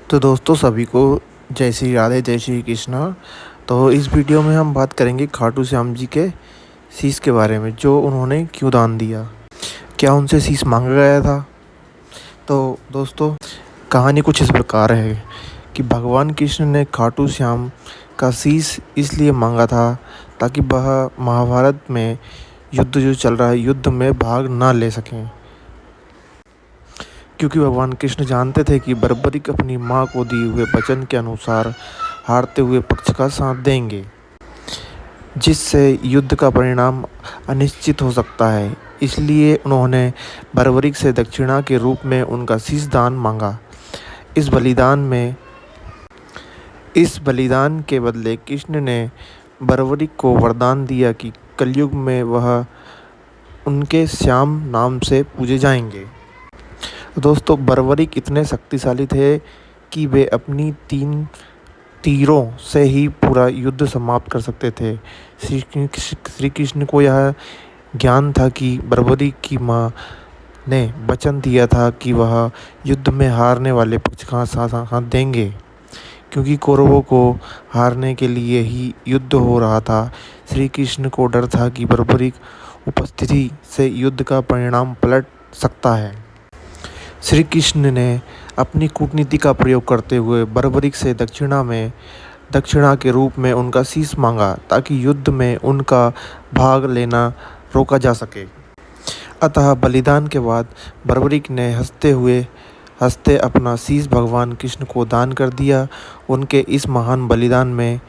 तो दोस्तों सभी को जय श्री राधे जय श्री कृष्णा। तो इस वीडियो में हम बात करेंगे खाटू श्याम जी के शीश के बारे में, जो उन्होंने क्यों दान दिया, क्या उनसे शीश मांगा गया था। तो दोस्तों कहानी कुछ इस प्रकार है कि भगवान कृष्ण ने खाटू श्याम का शीश इसलिए मांगा था ताकि वह महाभारत में युद्ध जो चल रहा है युद्ध में भाग ना ले सकें, क्योंकि भगवान कृष्ण जानते थे कि बर्बरीक अपनी माँ को दिए हुए वचन के अनुसार हारते हुए पक्ष का साथ देंगे, जिससे युद्ध का परिणाम अनिश्चित हो सकता है। इसलिए उन्होंने बर्बरीक से दक्षिणा के रूप में उनका शीश दान मांगा। इस बलिदान के बदले कृष्ण ने बर्बरीक को वरदान दिया कि कलयुग में वह उनके श्याम नाम से पूजे जाएंगे। दोस्तों बर्बरीक इतने शक्तिशाली थे कि वे अपनी 3 तीरों से ही पूरा युद्ध समाप्त कर सकते थे। श्री कृष्ण को यह ज्ञान था कि बर्बरीक की माँ ने वचन दिया था कि वह युद्ध में हारने वाले पक्ष का साथ देंगे, क्योंकि कौरवों को हारने के लिए ही युद्ध हो रहा था। श्री कृष्ण को डर था कि बर्बरीक उपस्थिति से युद्ध का परिणाम पलट सकता है। श्री कृष्ण ने अपनी कूटनीति का प्रयोग करते हुए बर्बरीक से दक्षिणा के रूप में उनका शीश मांगा ताकि युद्ध में उनका भाग लेना रोका जा सके। अतः बलिदान के बाद बर्बरीक ने हंसते अपना शीश भगवान कृष्ण को दान कर दिया। उनके इस महान बलिदान में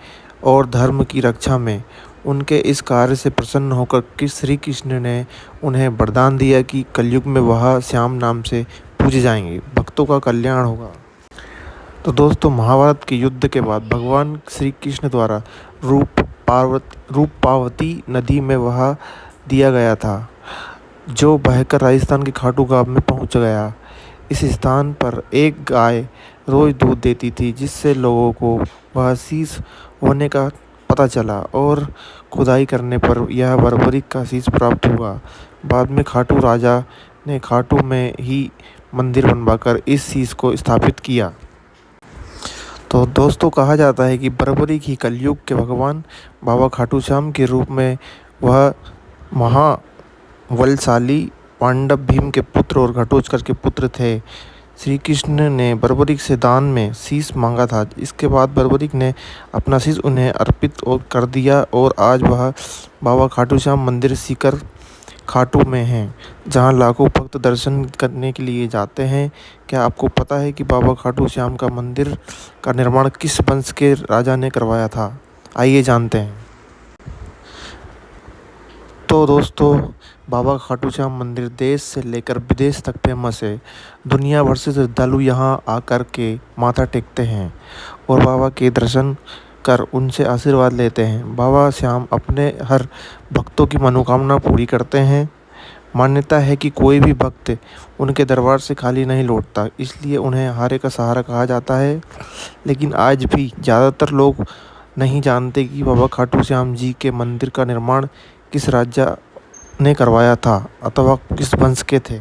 और धर्म की रक्षा में उनके इस कार्य से प्रसन्न होकर श्री कृष्ण ने उन्हें वरदान दिया कि कलयुग में वह श्याम नाम से पूजे जाएंगे, भक्तों का कल्याण होगा। तो दोस्तों महाभारत के युद्ध के बाद भगवान श्री कृष्ण द्वारा रूपपावती नदी में बहा दिया गया था, जो बहकर राजस्थान के खाटू गांव में पहुंच गया। इस स्थान पर एक गाय रोज दूध देती थी, जिससे लोगों को वह शीश होने का पता चला और खुदाई करने पर यह बर्बरीक का शीश प्राप्त हुआ। बाद में खाटू राजा ने खाटू में ही मंदिर बनवाकर इस शीश को स्थापित किया। तो दोस्तों कहा जाता है कि बर्बरीक ही कलयुग के भगवान बाबा खाटू श्याम के रूप में वह महाबलशाली पांडव भीम के पुत्र और घटोत्कच के पुत्र थे। श्री कृष्ण ने बर्बरीक से दान में शीश मांगा था। इसके बाद बर्बरीक ने अपना शीश उन्हें अर्पित कर दिया और आज वह बाबा खाटू श्याम मंदिर सीकर खाटू में हैं, जहां लाखों भक्त दर्शन करने के लिए जाते हैं। क्या आपको पता है कि बाबा खाटू श्याम का मंदिर का निर्माण किस वंश के राजा ने करवाया था? आइए जानते हैं। तो दोस्तों बाबा खाटू श्याम मंदिर देश से लेकर विदेश तक फेमस है। दुनिया भर से श्रद्धालु यहाँ आकर के माथा टेकते हैं और बाबा के दर्शन कर उनसे आशीर्वाद लेते हैं। बाबा श्याम अपने हर भक्तों की मनोकामना पूरी करते हैं। मान्यता है कि कोई भी भक्त उनके दरबार से खाली नहीं लौटता, इसलिए उन्हें हारे का सहारा कहा जाता है। लेकिन आज भी ज़्यादातर लोग नहीं जानते कि बाबा खाटू श्याम जी के मंदिर का निर्माण किस राजा ने करवाया था अथवा किस वंश के थे।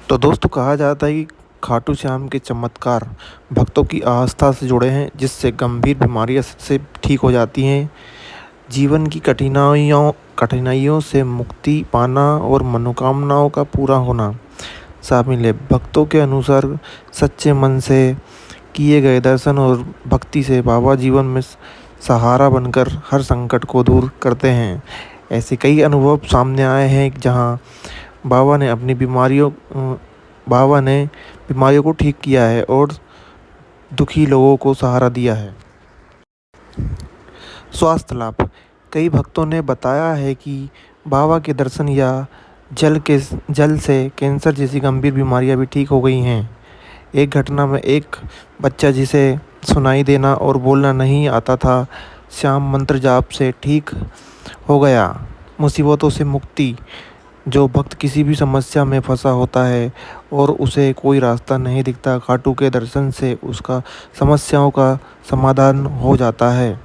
तो दोस्तों कहा जाता है कि खाटू श्याम के चमत्कार भक्तों की आस्था से जुड़े हैं, जिससे गंभीर बीमारियां से ठीक हो जाती हैं। जीवन की कठिनाइयों से मुक्ति पाना और मनोकामनाओं का पूरा होना शामिल है। भक्तों के अनुसार सच्चे मन से किए गए दर्शन और भक्ति से बाबा जीवन में सहारा बनकर हर संकट को दूर करते हैं। ऐसे कई अनुभव सामने आए हैं जहां बाबा ने बीमारियों को ठीक किया है और दुखी लोगों को सहारा दिया है। स्वास्थ्य लाभ। कई भक्तों ने बताया है कि बाबा के दर्शन या जल से कैंसर जैसी गंभीर बीमारियां भी ठीक हो गई हैं। एक घटना में एक बच्चा जिसे सुनाई देना और बोलना नहीं आता था, श्याम मंत्र जाप से ठीक हो गया। मुसीबतों से मुक्ति। जो भक्त किसी भी समस्या में फंसा होता है और उसे कोई रास्ता नहीं दिखता, खाटू के दर्शन से उसका समस्याओं का समाधान हो जाता है।